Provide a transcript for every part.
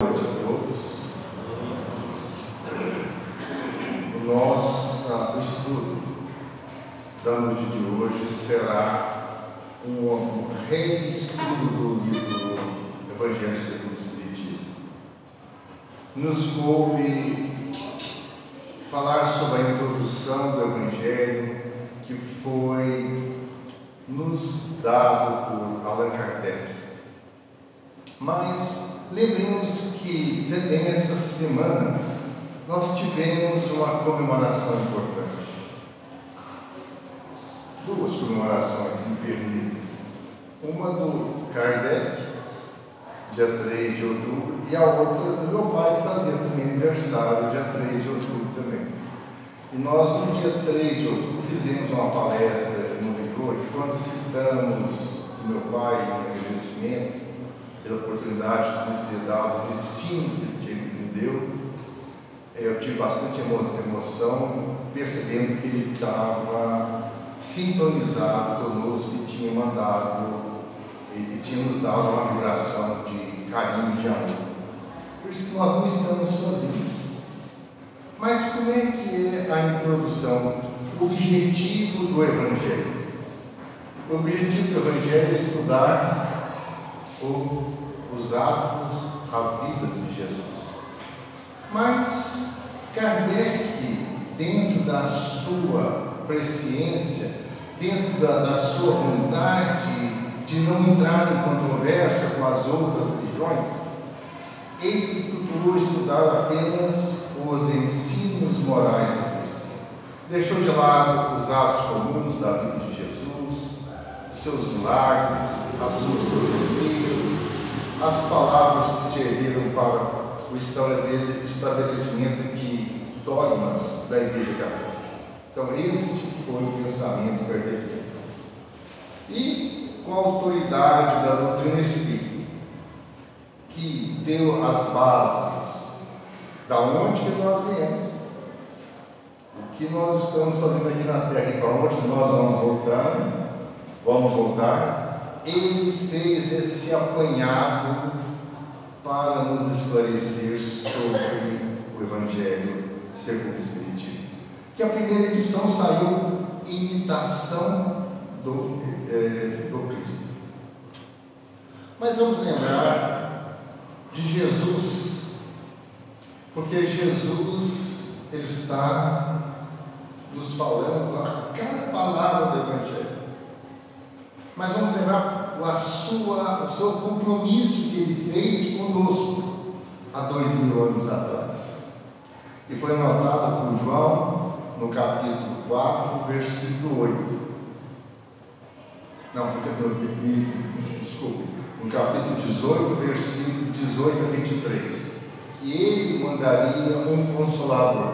Boa noite a todos. O nosso estudo da noite de hoje será um reestudo do livro Evangelho segundo o Espiritismo. Nos coube falar sobre a introdução do Evangelho que foi nos dado por Allan Kardec. Mas lembremos que também essa semana nós tivemos uma comemoração importante. Duas comemorações, me permitem. Uma do Kardec, dia 3 de outubro, e a outra do meu pai, que fazia também aniversário, dia 3 de outubro também. E nós, no dia 3 de outubro, fizemos uma palestra no Vigor, e quando citamos o meu pai em agradecimento pela oportunidade de nos ter dado os ensinos que ele me deu, eu tive bastante emoção, percebendo que ele estava sintonizado conosco e tinha mandado, e tinha nos dado uma vibração de carinho, de amor. Por isso que nós não estamos sozinhos. Mas como é que é a introdução? O objetivo do Evangelho. O objetivo do Evangelho é estudar os atos, a vida de Jesus. Mas Kardec, dentro da sua presciência, dentro da sua vontade de não entrar em controvérsia com as outras religiões, ele procurou estudar apenas os ensinos morais do Cristo. Deixou de lado os atos comuns da vida de Jesus, seus milagres, as suas profecias, as palavras que serviram para o estabelecimento de dogmas da Igreja Católica. Então, este foi o pensamento kardeciano. E com a autoridade da doutrina espírita, que deu as bases da onde que nós viemos, o que nós estamos fazendo aqui na Terra e para onde nós vamos voltar, ele fez esse apanhado para nos esclarecer sobre o Evangelho segundo o Espiritismo. Que a primeira edição saiu Imitação do Cristo. Mas vamos lembrar de Jesus, porque Jesus ele está nos falando a cada palavra do Evangelho. Mas vamos lembrar o seu compromisso que ele fez conosco há 2000 anos atrás. E foi anotado por João no capítulo 4, versículo 8. No capítulo 18, versículo 18 a 23. Que ele mandaria um Consolador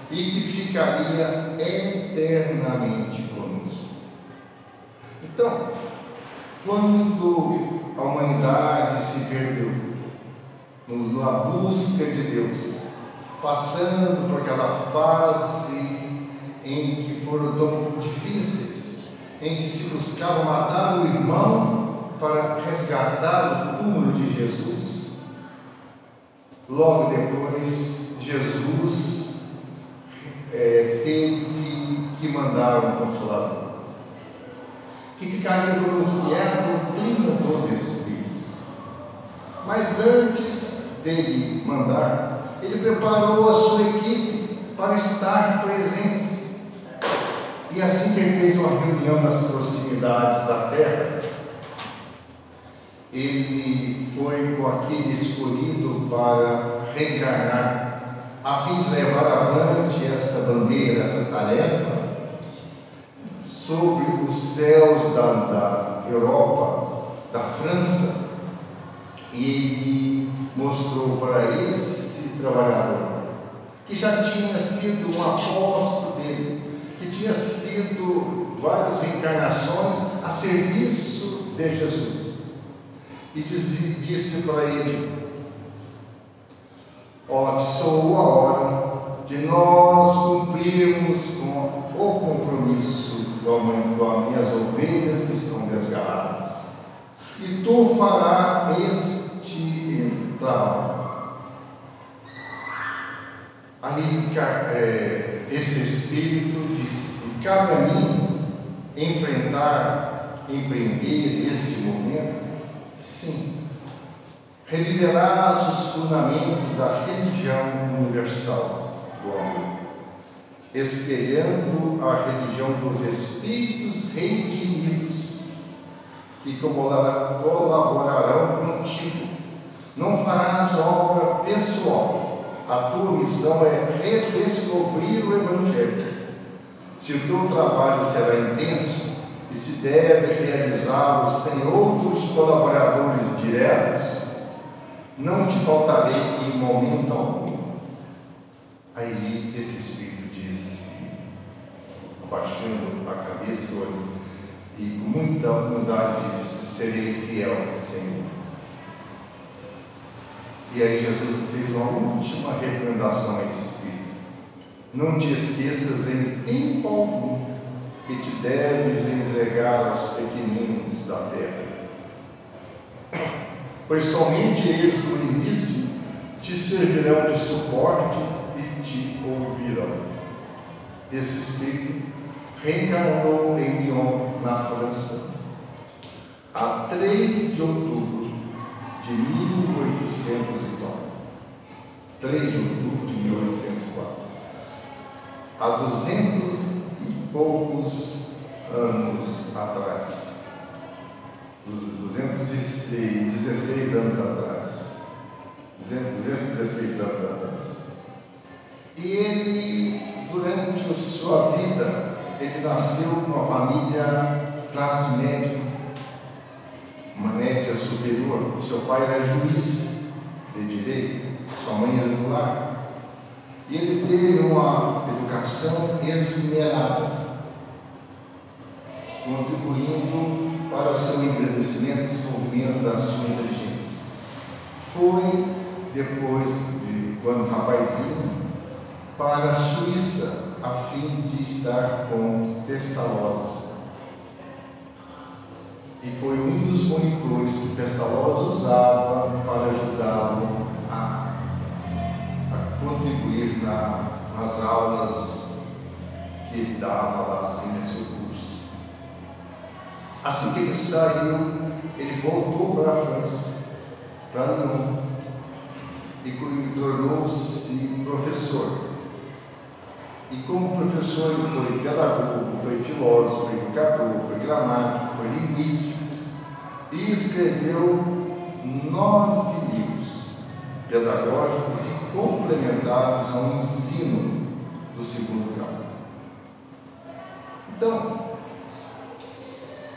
e que ficaria eternamente conosco. Então, quando a humanidade se perdeu na busca de Deus, passando por aquela fase em que foram tão difíceis, em que se buscava matar o irmão para resgatar o túmulo de Jesus, logo depois Jesus teve que mandar um Consolador que ficaria conosco, que é a doutrina dos Espíritos. Mas antes dele mandar, ele preparou a sua equipe para estar presentes. E assim que ele fez uma reunião nas proximidades da terra, ele foi com aquele escolhido para reencarnar, a fim de levar avante essa bandeira, essa tarefa, sobre os céus da Europa, da França, e ele mostrou para esse trabalhador, que já tinha sido um apóstolo dele, que tinha sido várias encarnações a serviço de Jesus, e disse para ele: chegou a hora de nós cumprirmos com o compromisso com as minhas ovelhas que estão desgarradas, e tu farás este trabalho. Aí esse Espírito disse: cabe a mim empreender este movimento? Sim. Reviverás os fundamentos da religião universal do amor, espelhando a religião dos Espíritos redimidos, que colaborarão contigo. Não farás obra pessoal. A tua missão é redescobrir o Evangelho. Se o teu trabalho será intenso e se deve realizá-lo sem outros colaboradores diretos, não te faltarei em momento algum. Aí esse Espírito disse, abaixando a cabeça e com muita humildade disse: serei fiel, Senhor. E aí Jesus fez uma última recomendação a esse Espírito: não te esqueças em tempo algum que te deves entregar aos pequeninos da terra, pois somente eles no início te servirão de suporte e te ouvirão. Esse Espírito reencarnou em Lyon, na França, a 3 de outubro de 1804. 3 de outubro de 1804. Há 200 e poucos anos atrás. 216 anos atrás. 216 anos atrás. E ele, durante a sua vida, ele nasceu numa família classe média, uma média superior. Seu pai era juiz de direito, sua mãe era do lar. E ele teve uma educação esmerada, contribuindo para o seu engrandecimento e desenvolvimento da sua inteligência. Foi, depois de quando rapazinho, para a Suíça, a fim de estar com Pestalozzi. E foi um dos monitores que Pestalozzi usava para ajudá-lo a contribuir nas aulas que ele dava lá assim, no seu curso. Assim que ele saiu, ele voltou para a França, para Lyon, e tornou-se professor. E como professor, ele foi pedagogo, foi filósofo, foi educador, foi gramático, foi linguístico, e escreveu 9 livros pedagógicos e complementares ao ensino do 2º grau. Então,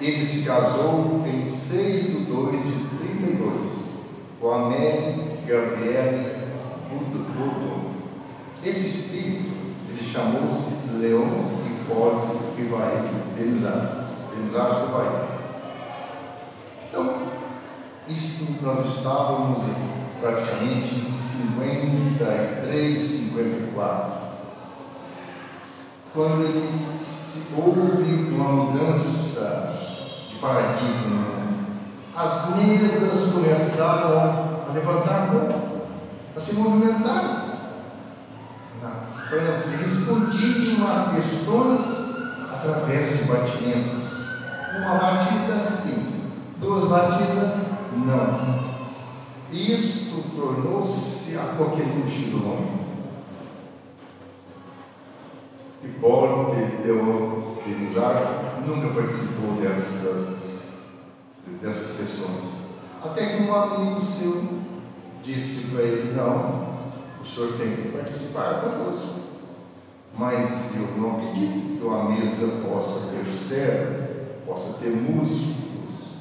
ele se casou em 6 de 2 de 32 com Amélie Gabrielle Bourdon. Esse espírito, ele chamou-se Leon Hipólito Rivail Denizade Rivail. Então, isso nós estávamos praticamente em 53, 54, quando houve uma mudança de paradigma no mundo. As mesas começaram a levantar voo, a se movimentar. Na França, respondiam a questões através de batimentos. Uma batida, sim. 2 batidas, não. Isso tornou-se a coqueluche do homem. Hipólito Denizade nunca participou dessas sessões. Até que um amigo seu disse para ele: não, o senhor tem que participar conosco. Mas eu não acredito que uma mesa possa ter cérebro, possa ter músculos,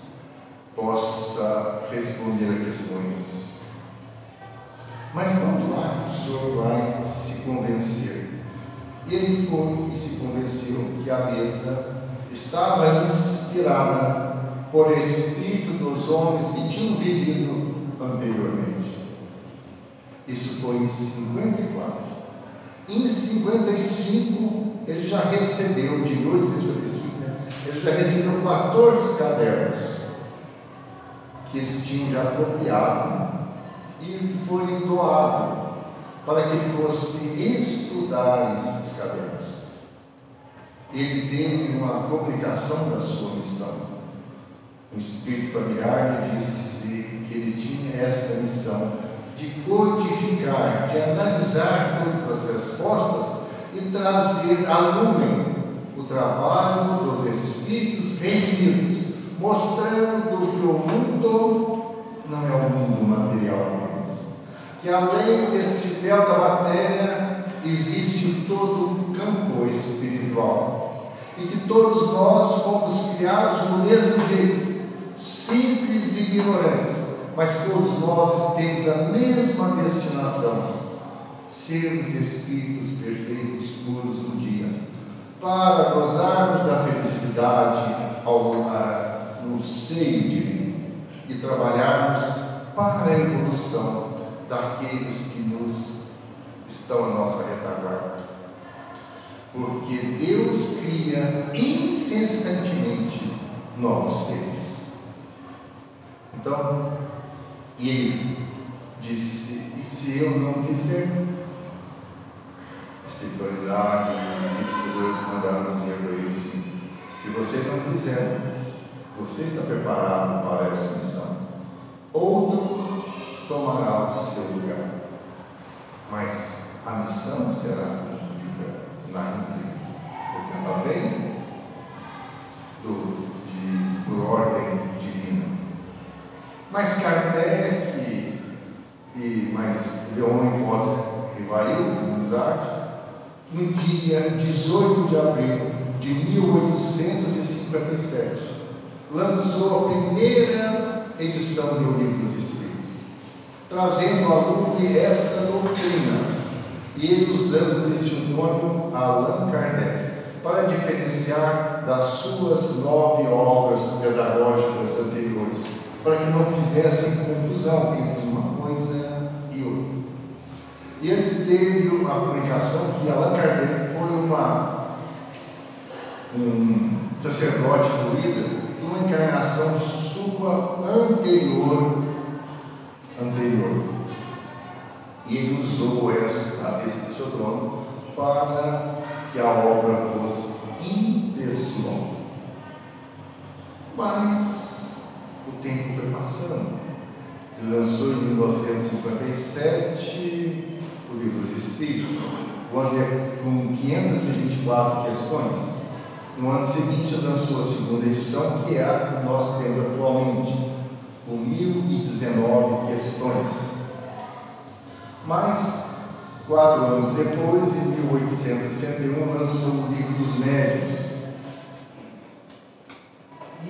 possa responder a questões. Mas vamos lá, o senhor vai se convencer. E ele foi e se convenceu que a mesa estava inspirada por espírito dos homens que tinham vivido anteriormente. Isso foi em 54. Em 55, ele já recebeu, de 1855, ele já recebeu 14 cadernos que eles tinham já copiado e foi doado para que ele fosse estudar esses cadernos. Ele teve uma comunicação da sua missão. Um espírito familiar me disse que ele tinha esta missão de codificar, de analisar todas as respostas e trazer a lumen o trabalho dos espíritos redimidos, mostrando que o mundo não é um mundo material apenas, que além desse véu da matéria existe todo um campo espiritual e que todos nós fomos criados do mesmo jeito, simples e ignorantes, mas todos nós temos a mesma destinação: sermos espíritos perfeitos, puros no dia, para gozarmos da felicidade no seio divino e trabalharmos para a evolução daqueles que nos estão à nossa retaguarda. Porque Deus cria incessantemente novos seres. Então, ele disse: e se eu não quiser? A espiritualidade, os espíritos superiores mandaram dizer para ele: se você não quiser, você está preparado para essa missão. Outro tomará o seu lugar, mas a missão será cumprida na íntegra, porque ela vem por ordem divina. Mas Kardec e mais Leon e Rivail de Luzard, no dia 18 de abril de 1857, lançou a primeira edição do Livro dos Espíritos, trazendo ao lume esta doutrina, e ele usando esse nome Allan Kardec para diferenciar das suas 9 obras pedagógicas anteriores, para que não fizessem confusão entre uma coisa e outra. E ele teve uma comunicação que Allan Kardec foi um sacerdote druida de uma encarnação sua anterior. E ele usou esse pseudônimo para que a obra fosse impessoal. Mas o tempo foi passando. Ele lançou em 1957 o Livro dos Espíritos, com 524 questões. No ano seguinte, lançou a segunda edição, que é a que nós temos atualmente, com 1019 questões. Mas, 4 anos depois, em 1861, lançou o Livro dos Médiuns.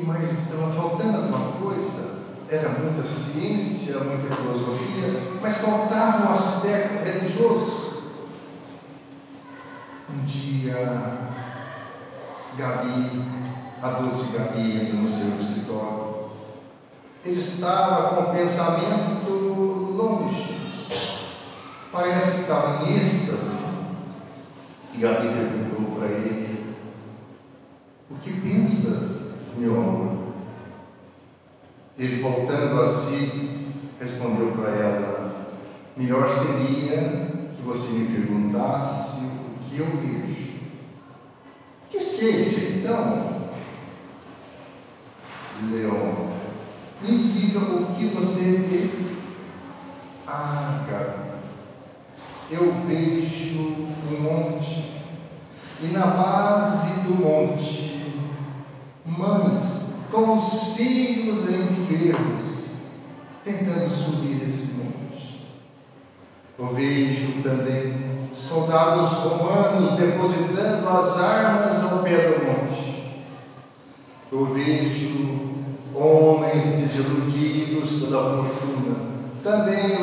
Mas estava faltando alguma coisa. Era muita ciência, muita filosofia, mas faltava um aspecto religioso. Um dia, a doce Gabi entra no seu escritório. Ele estava com o pensamento longe, parece que estava em êxtase. E Gabi perguntou para ele: o que pensas, meu amor? Ele, voltando a si, respondeu para ela: melhor seria que você me perguntasse o que eu vejo. Que seja, então, Leon, me diga o que você vê. Ah, Gabi, eu vejo um monte, e na base do monte, mães com os filhos enfermos, tentando subir esse monte. Eu vejo também soldados romanos depositando as armas ao pé do monte. Eu vejo homens desiludidos pela fortuna, também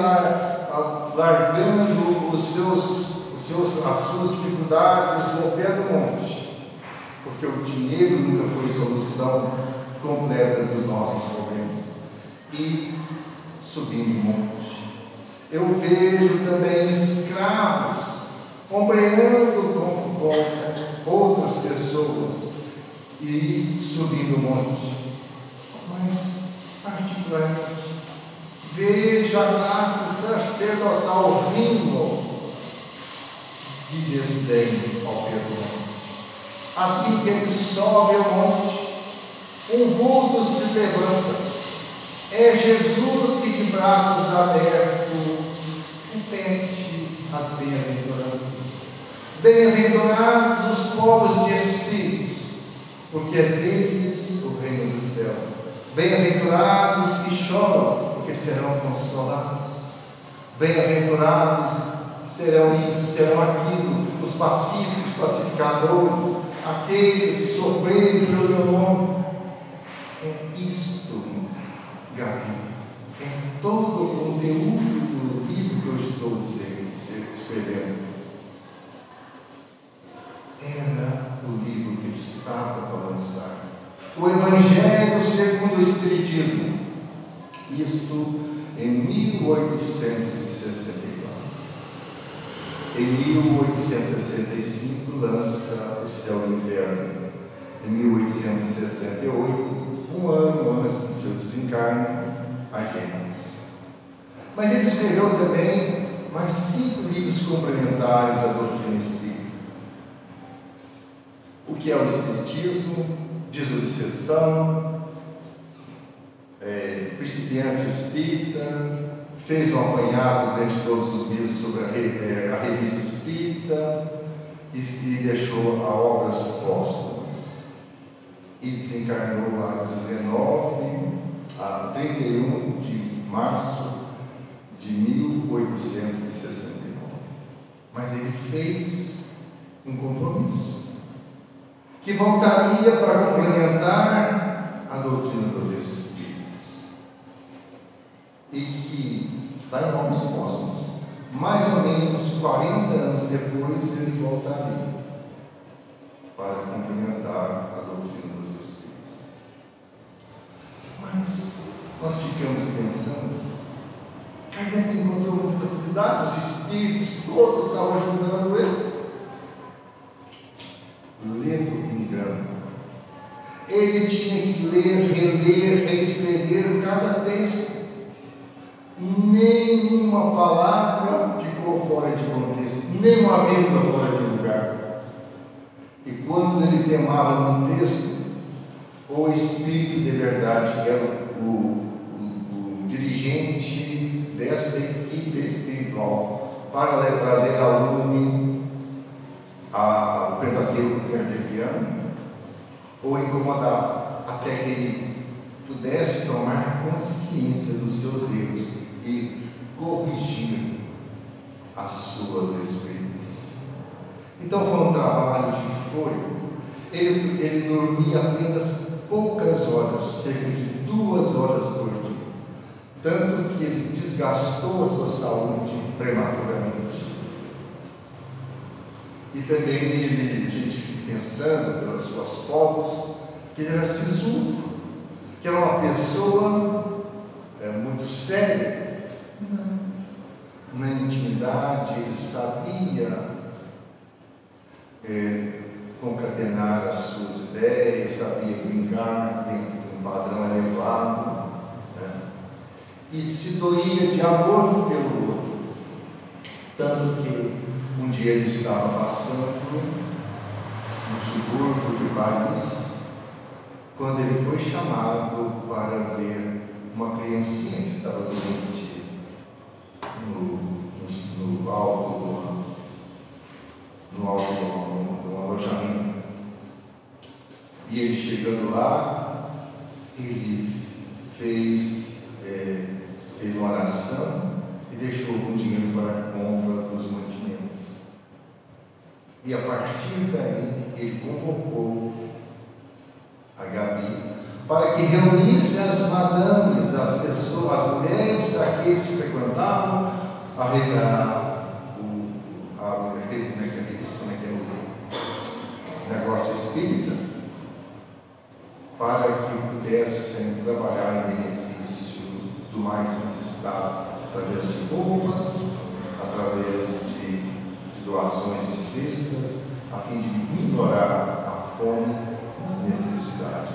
largando as suas dificuldades no pé do monte, porque o dinheiro nunca foi solução completa dos nossos problemas, e subindo o monte. Eu vejo também escravos compreendendo com outras pessoas e subindo o monte. Mas, particularmente, vejo a classe sacerdotal rindo de desdém ao perdão. Assim que ele sobe ao monte, um vulto se levanta. É Jesus que, de braços abertos, repete as bem-aventuranças. Bem-aventurados os pobres de espíritos, porque é deles o reino do céu. Bem-aventurados que choram, porque serão consolados. Bem-aventurados serão isso, serão aquilo, os pacíficos, pacificadores, aqueles que sofreram pelo meu nome. É isto, Gabi, é todo o conteúdo do livro que eu estou escrevendo. Era o livro que ele estava para lançar. O Evangelho segundo o Espiritismo. Isto em 1864. Em 1865 lança O Céu e o Inferno. Em 1868, um ano antes do seu desencarne, a Gênesis. Mas ele escreveu também mais 5 livros complementares à doutrina espírita. O que é o Espiritismo, Desobsessão, Principiante Espírita, fez um apanhado durante todos os meses sobre a Revista Espírita e deixou a obras póstumas. E desencarnou a 31 de março de 1869. Mas ele fez um compromisso que voltaria para complementar a doutrina dos Espíritos e que está em mãos póstumas. Mais ou menos 40 anos depois, ele voltaria para complementar a doutrina dos Espíritos. Mas nós ficamos pensando, Kardec encontrou muita facilidade, os Espíritos todos estavam ajudando ele. Ledo engano. Ele tinha que ler, reler, reescrever cada texto. Nenhuma palavra ficou fora de contexto, nenhuma vírgula fora de lugar. E quando ele temava num texto, o Espírito de verdade, que era o dirigente desta equipe espiritual, para trazer à lume o Pentateuco kardeciano, o incomodava, até que ele pudesse tomar consciência dos seus erros e corrigir as suas escritas. Então foi um trabalho de fôlego. Ele dormia apenas poucas horas, cerca de 2 horas por dia, tanto que ele desgastou a sua saúde prematuramente. E também a gente fica pensando pelas suas fotos que ele era sisudo, que era uma pessoa muito séria. Não. Na intimidade ele sabia concatenar as suas ideias, sabia brincar dentro de um padrão elevado, né? E se doía de amor pelo outro, tanto que um dia ele estava passando no subúrbio de Paris, quando ele foi chamado para ver uma criancinha que estava doente no alto do alojamento. E ele chegando lá, ele fez uma oração e deixou algum dinheiro para a compra dos mantimentos. E a partir daí, ele convocou a Gabi para que reunisse as madames, as pessoas, as mulheres daqueles que frequentavam a negócio espírita, para que pudessem trabalhar em benefício do mais necessitado, através de roupas, através de doações de cestas, a fim de minorar a fome e as necessidades.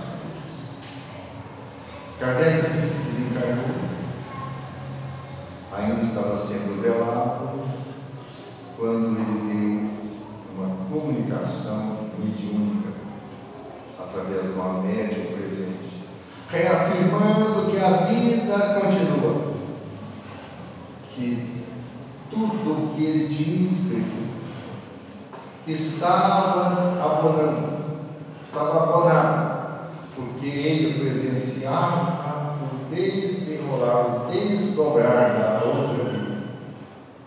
Kardec assim que desencarnou, ainda estava sendo velado, quando ele deu através de uma médium presente, reafirmando que a vida continua, que tudo o que ele tinha escrito estava abonado, porque ele presenciava o desenrolar, o desdobrar da outra vida,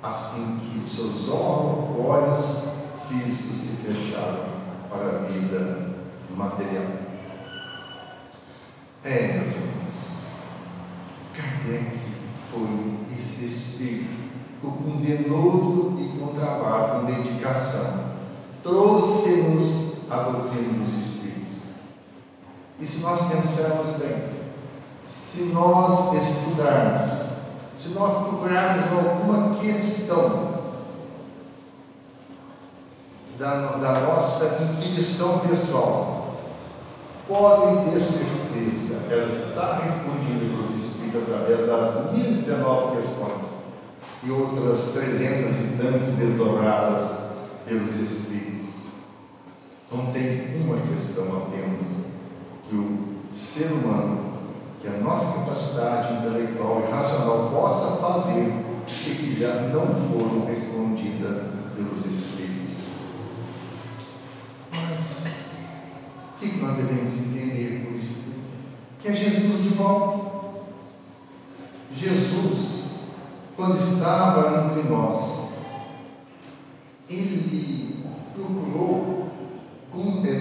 assim que os seus olhos físicos se fecharam para a vida material. Meus irmãos, Kardec foi esse espírito que, com denodo e com trabalho, com dedicação, trouxe-nos a doutrina dos Espíritos. E se nós pensarmos bem, se nós estudarmos, se nós procurarmos alguma questão da nossa intuição pessoal, podem ter certeza, ela está respondida pelos Espíritos através das 1019 questões e outras 300 e tantas desdobradas pelos Espíritos. Não tem uma questão apenas que o ser humano, que a nossa capacidade intelectual e racional possa fazer e que já não foram respondidas pelos Espíritos. Mas o que nós devemos entender por Espírito? Que é Jesus de volta. Jesus, quando estava entre nós, ele procurou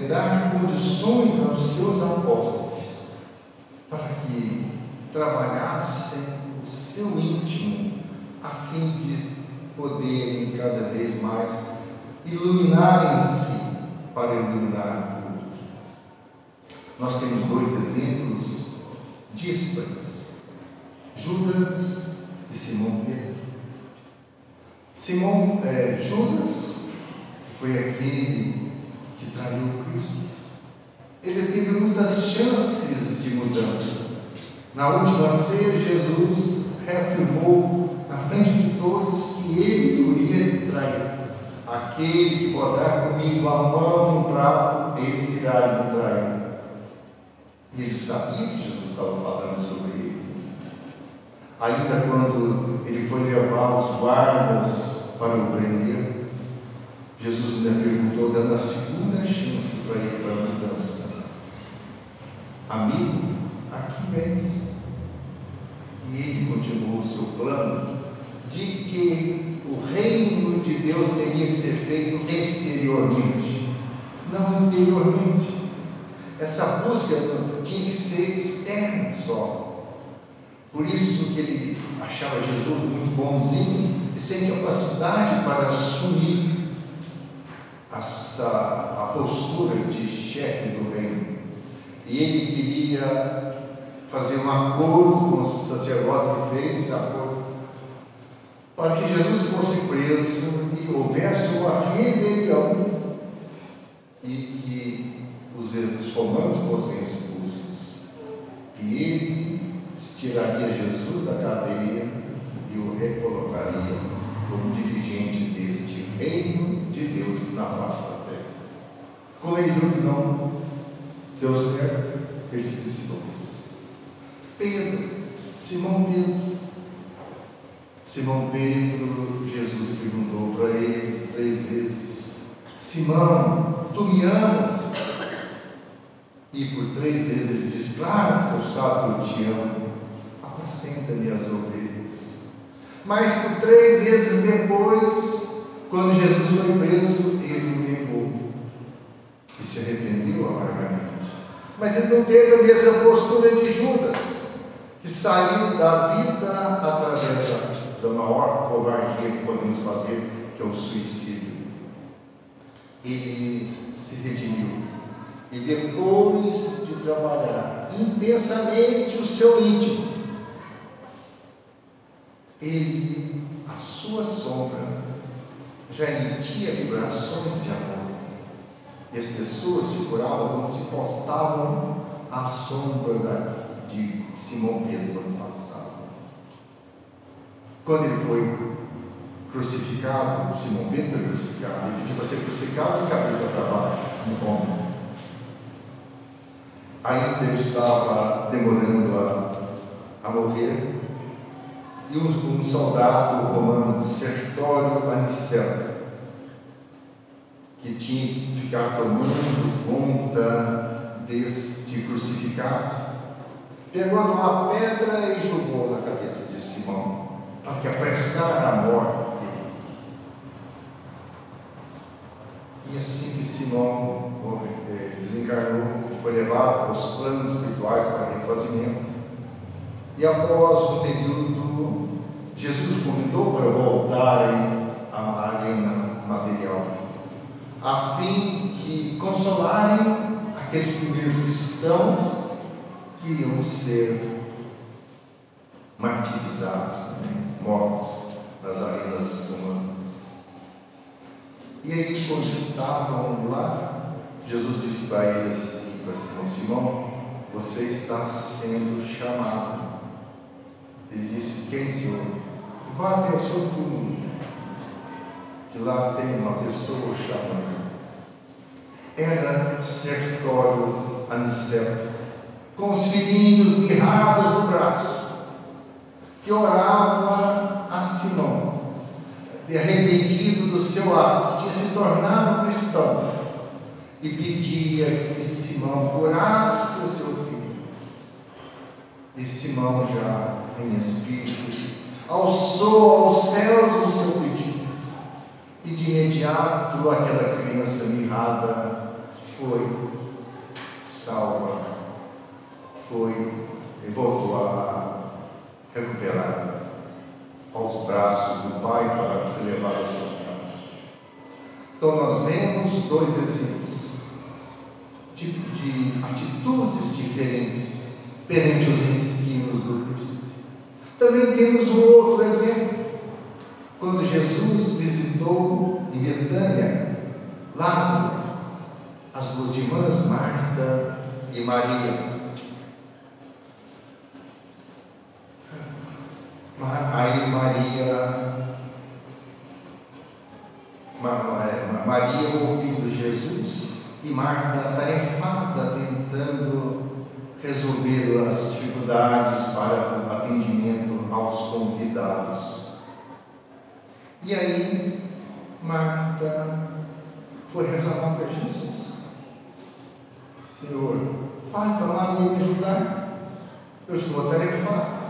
dar condições aos seus apóstolos para que trabalhassem o seu íntimo, a fim de poderem cada vez mais iluminarem-se para iluminar o outro. Nós temos dois exemplos díspares: Judas e Simão Pedro. Judas, que foi aquele que traiu Cristo, ele teve muitas chances de mudança. Na última ceia, Jesus reafirmou na frente de todos que ele iria trair. Aquele que botar comigo a mão no prato, esse irá me trair. E ele sabia que Jesus estava falando sobre ele. Ainda quando ele foi levar os guardas para o prender, Jesus ainda perguntou, dando a segunda chance para ele, para a mudança: amigo, aqui vens. E ele continuou o seu plano de que o reino de Deus teria que ser feito exteriormente, não interiormente. Essa busca tinha que ser externa só. Por isso que ele achava Jesus muito bonzinho e sem capacidade para assumir a postura de chefe do reino. E ele queria fazer um acordo com os sacerdotes, que fez esse acordo para que Jesus fosse preso e houvesse uma rebelião e que os romanos fossem expulsos. E ele tiraria Jesus da cadeia e o recolocaria como dirigente deste reino de Deus na face da terra. Como ele viu que não deu certo, ele disse: Pedro, Simão Pedro, Jesus perguntou para ele 3 vezes: Simão, tu me amas? E por 3 vezes ele disse: claro que você sabe que eu te amo, apacenta-me as ovelhas. Mas por 3 vezes depois, quando Jesus foi preso, ele o negou e se arrependeu amargamente. Mas ele não teve a mesma postura de Judas, que saiu da vida através da maior covardia que podemos fazer, que é o suicídio. Ele se redimiu e, depois de trabalhar intensamente o seu íntimo, a sua sombra já emitia vibrações de amor. E as pessoas se curavam quando se postavam à sombra de Simão Pedro no passado. Quando ele foi crucificado, Simão Pedro foi crucificado, ele pediu para ser crucificado de cabeça para baixo, no ombro. ainda estava demorando a morrer, e um soldado romano, Sertório Aniceto, que tinha que ficar tomando conta deste crucificado, pegou uma pedra e jogou na cabeça de Simão, para que apressara a morte dele. E assim que Simão desencarnou, foi levado aos planos espirituais para refazimento, e após um período, Jesus convidou para voltarem à arena material, a fim de consolarem aqueles primeiros cristãos que iam ser martirizados também, mortos nas arenas romanas. E aí, quando estavam lá, Jesus disse para eles assim, para Simão: Simão, você está sendo chamado. Ele disse: quem, Senhor? Vá até o seu túmulo, que lá tem uma pessoa chamando. Era Sertório Aniceto, com os filhinhos mirrados no braço, que orava a Simão, arrependido do seu ato, tinha se tornado cristão, e pedia que Simão curasse o seu filho. E Simão, já em espírito, alçou aos céus o seu pedido, e de imediato aquela criança mirrada foi salva, voltou a recuperar aos braços do Pai para ser levado à sua casa. Então nós vemos dois exemplos de atitudes diferentes perante os ensinos do Cristo. Também temos um outro exemplo, quando Jesus visitou em Betânia Lázaro, as duas irmãs Marta e Maria. Aí Maria ouvindo Jesus e Marta atarefada tentando resolver as dificuldades para o atendimento aos convidados. E aí Marta foi reclamar para Jesus: Senhor, fale para Maria me ajudar, eu estou atarefada.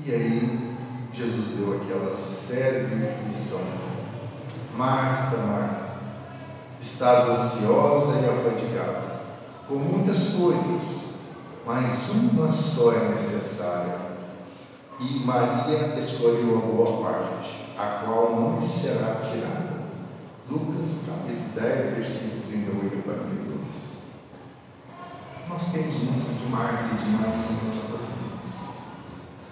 E aí Jesus deu aquela célebre lição: Marta, Marta, estás ansiosa e afadigada com muitas coisas, mas uma só é necessária. E Maria escolheu a boa parte, a qual não lhe será tirada. Lucas capítulo 10, versículo 38 a 42. Nós temos muito de Marta e de Maria em nossas vidas,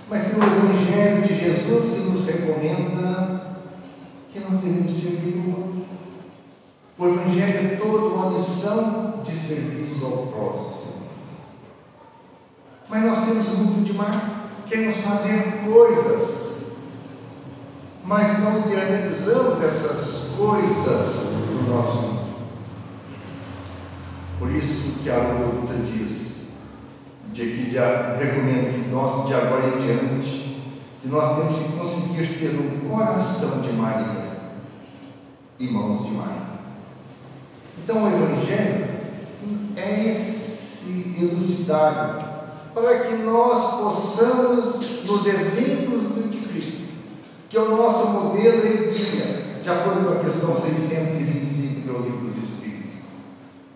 mas tem o Evangelho de Jesus que nos recomenda que nós devemos servir o outro. O Evangelho é todo uma lição de serviço ao próximo. Mas nós temos muito de Marta, queremos fazer coisas, mas não idealizamos essas coisas no nosso mundo. Por isso que a luta diz, recomendo que nós, de agora em diante, que nós temos que conseguir ter o coração de Maria e mãos de Maria. Então o Evangelho é esse elucidado, para que nós possamos, nos exemplos de Cristo, que é o nosso modelo e guia, de acordo com a questão 625 do Livro dos Espíritos,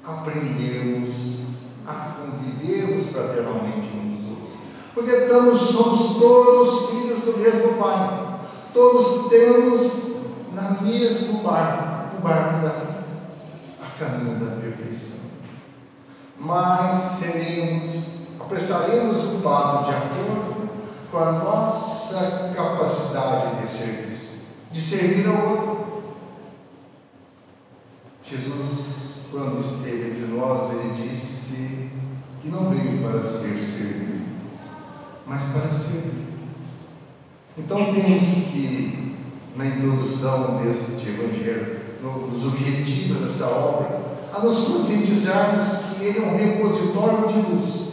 aprendermos a convivermos fraternalmente uns dos outros, porque somos todos filhos do mesmo Pai, todos temos na mesmo barco, o barco da vida, a caminho da perfeição. Mas apressaremos o passo de acordo com a nossa capacidade de serviço, de servir ao outro. Jesus, quando esteve entre nós, ele disse que não veio para ser servido, mas para servir. Então temos que, na introdução deste Evangelho, nos objetivos dessa obra, a nos conscientizarmos que Ele é um repositório de luz,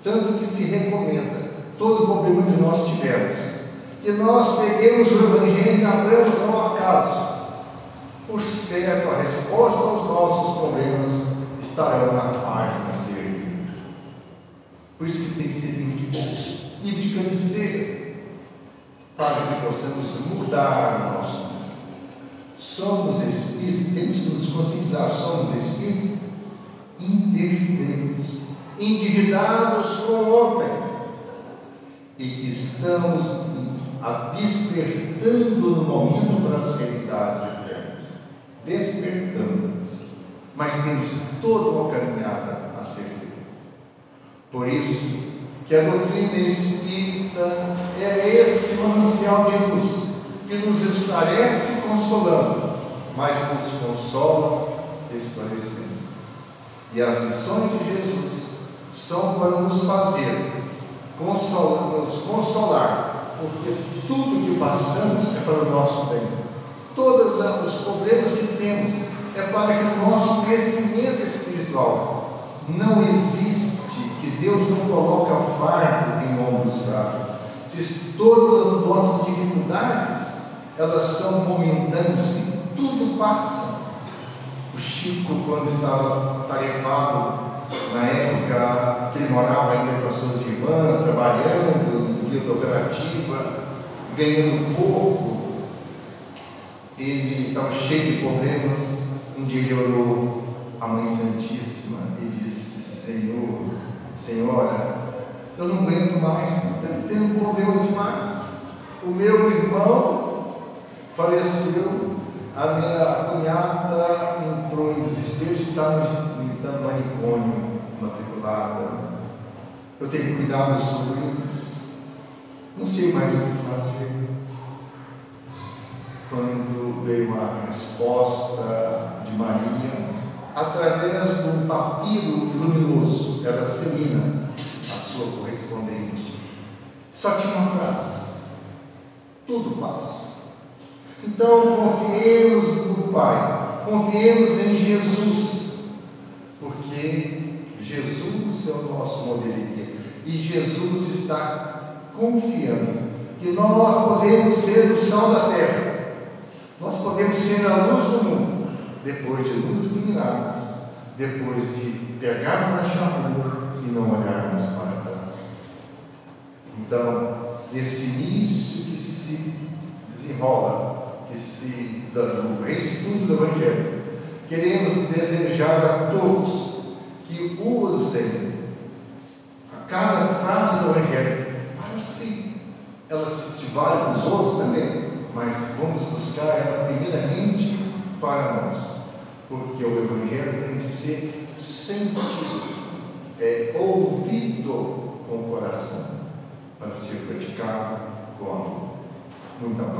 tanto que se recomenda todo problema que nós tivermos, que nós peguemos o Evangelho e abramos ao acaso. Por certo, a resposta aos nossos problemas estará na página a ser lida. Por isso que tem que ser livro de bolso, livro de cabeceira, para que possamos mudar o nosso mundo. Somos espíritos, temos que nos conscientizar, somos espíritos imperfeitos, endividados com ontem, e que estamos despertando no momento para as realidades eternas. Despertando. Mas temos toda uma caminhada a ser feita. Por isso que a doutrina espírita é esse manancial de luz, que nos esclarece consolando, mas nos consola esclarecendo. E as lições de Jesus são para nos fazer nos consolar, porque tudo que passamos é para o nosso bem. Todos os problemas que temos é para que o nosso crescimento espiritual. Não existe que Deus não coloca fardo em ombros fracos. Todas as nossas dificuldades, elas são momentâneas e tudo passa. O Chico, quando estava tarefado, na época que ele morava ainda com as suas irmãs, trabalhando em guilda operativa, ganhando pouco, ele estava cheio de problemas. Um dia ele orou à Mãe Santíssima e disse: Senhora, eu não aguento mais, estou tendo problemas demais. O meu irmão faleceu, a minha cunhada entrou em desespero, está no manicômio, matriculada. Eu tenho que cuidar dos sobrinhos, não sei mais o que fazer. Quando veio a resposta de Maria, através de um papiro luminoso, era Celina, a sua correspondente, só tinha uma frase: tudo passa. Então confiemos no Pai, confiemos em Jesus, porque Jesus é o nosso modelo de vida, e Jesus está confiando que nós podemos ser o sal da terra, nós podemos ser a luz do mundo, depois de nos iluminarmos, depois de pegarmos na charrua e não olharmos para trás. Então, nesse início que se desenrola, do estudo do Evangelho, queremos desejar a todos que usem a cada frase do Evangelho para si. Ela se vale para os outros também, mas vamos buscar ela primeiramente para nós, porque o Evangelho tem que ser sentido, ouvido com o coração, para ser praticado com amor. Muita paz.